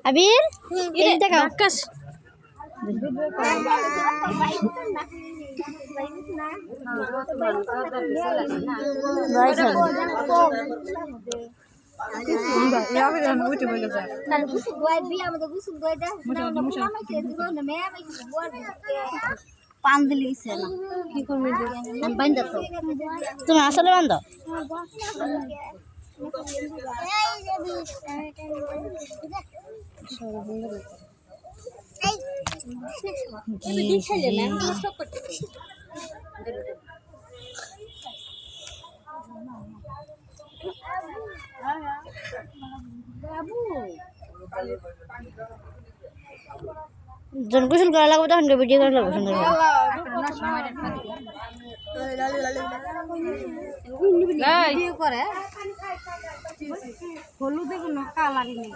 আবির এই দেখাও আকাশ পান দিলি না কি করবি বান্ধা তো তুমি আসলে বান্ধো জন গোসল করা লাগবে তখন ভিডিও করা লাগবে সুন্দর করে হলুদ কোনো কালারই নেই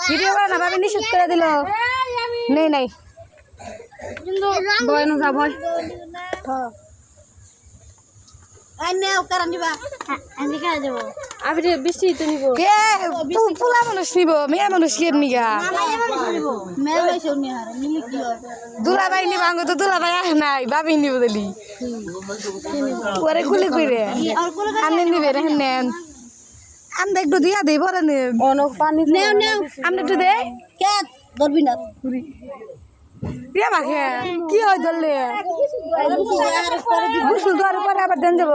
ভিডিও করে না ভাবি নিষেধ করে দিল নেই নাই ভয় না যা ভয় বেশি তো নিব পোলা মানুষ নিব মেয়ে মানুষ কে নিগা দুলাভাই নিব আঙ্গ তো দুলাভাই আহ নাই ভাবি নিব দিলি পরে খুলে কইরে আনে নিবে রে নেন আমরা একটু দিয়া দেই পরে নে পানি নেও নেও আমরা একটু দে কে ধরবি না রে মাখে কি হয় ধরলে গোসল করার পরে আবার দেন যাব